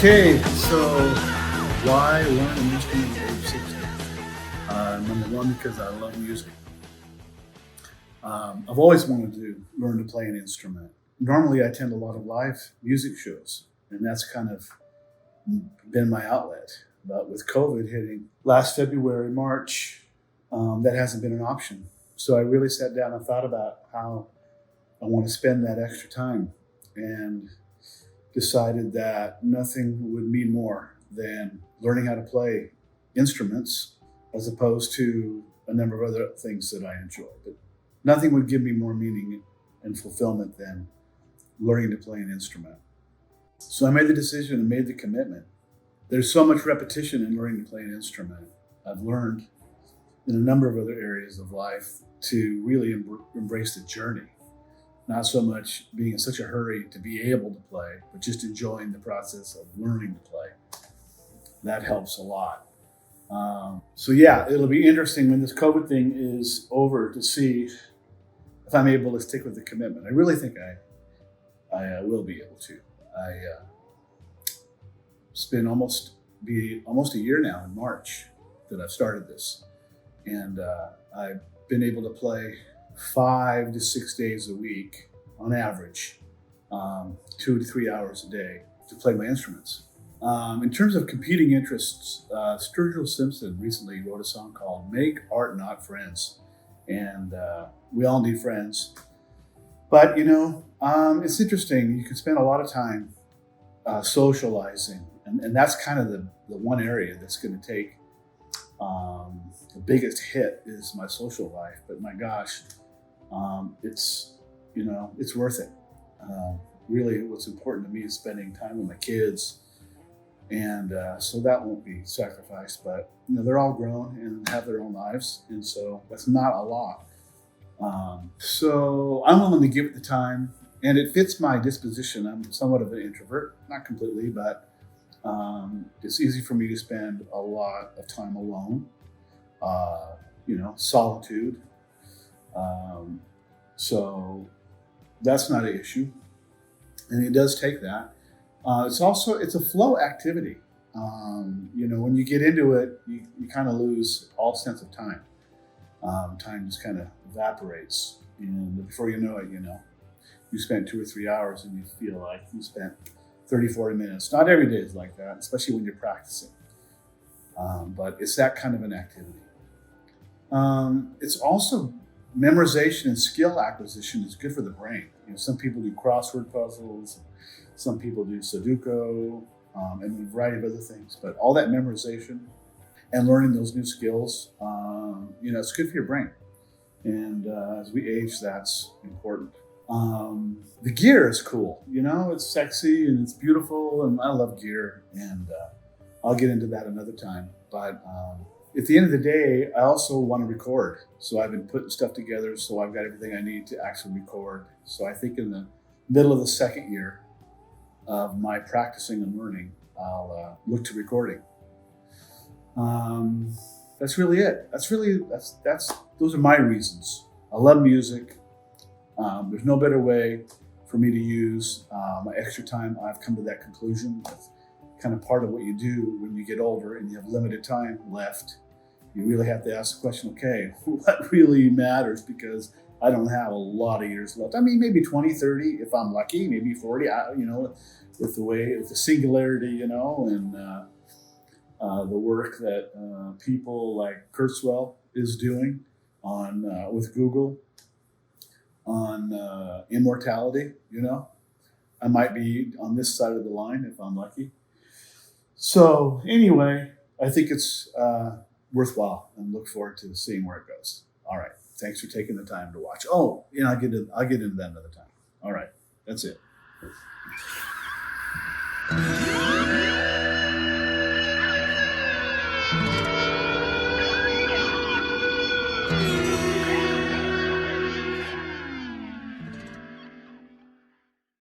Okay, so why learn an instrument at age 60? Number one, because I love music. I've always wanted to learn to play an instrument. Normally, I attend a lot of live music shows, and that's kind of been my outlet. But with COVID hitting last February, March, that hasn't been an option. So I really sat down and thought about how I want to spend that extra time and decided that nothing would mean more than learning how to play instruments as opposed to a number of other things that I enjoy. But nothing would give me more meaning and fulfillment than learning to play an instrument. So I made the decision and made the commitment. There's so much repetition in learning to play an instrument. I've learned in a number of other areas of life to really embrace the journey. Not so much being in such a hurry to be able to play, but just enjoying the process of learning to play. That helps a lot. So yeah, it'll be interesting when this COVID thing is over to see if I'm able to stick with the commitment. I really think I will be able to. It's been almost a year now in March that I've started this, and I've been able to play 5 to 6 days a week on average, 2 to 3 hours a day to play my instruments. In terms of competing interests, Sturgill Simpson recently wrote a song called "Make Art Not Friends," and we all need friends. But it's interesting. You can spend a lot of time socializing, and that's kind of the one area that's going to take the biggest hit is my social life. But my gosh, it's worth it. Really, what's important to me is spending time with my kids, and so that won't be sacrificed. But they're all grown and have their own lives, and so that's not a lot. So I'm willing to give it the time, and it fits my disposition. I'm somewhat of an introvert, not completely, but it's easy for me to spend a lot of time alone. Solitude. So that's not an issue, and it does take that. It's a flow activity. When you get into it, you kind of lose all sense of time. Time just kind of evaporates, and before you know it, you spent 2 or 3 hours and you feel like you spent 30, 40 minutes. Not every day is like that, especially when you're practicing. But it's that kind of an activity. It's also memorization and skill acquisition is good for the brain. Some people do crossword puzzles, some people do Sudoku, and a variety of other things. But all that memorization and learning those new skills, it's good for your brain. And as we age, that's important. The gear is cool. It's sexy and it's beautiful, and I love gear. And I'll get into that another time. But at the end of the day, I also want to record. So I've been putting stuff together, so I've got everything I need to actually record. So I think in the middle of the second year of my practicing and learning, I'll look to recording. That's really it. Those are my reasons. I love music. There's no better way for me to use my extra time. I've come to that conclusion. That's kind of part of what you do when you get older and you have limited time left. You really have to ask the question, okay, what really matters? Because I don't have a lot of years left. I mean, maybe 20, 30, if I'm lucky, maybe 40, with the singularity, and the work that people like Kurzweil is doing with Google on immortality. I might be on this side of the line if I'm lucky. So anyway, I think it's worthwhile, and look forward to seeing where it goes. All right. Thanks for taking the time to watch. Oh, I'll get into that another time. All right. That's it.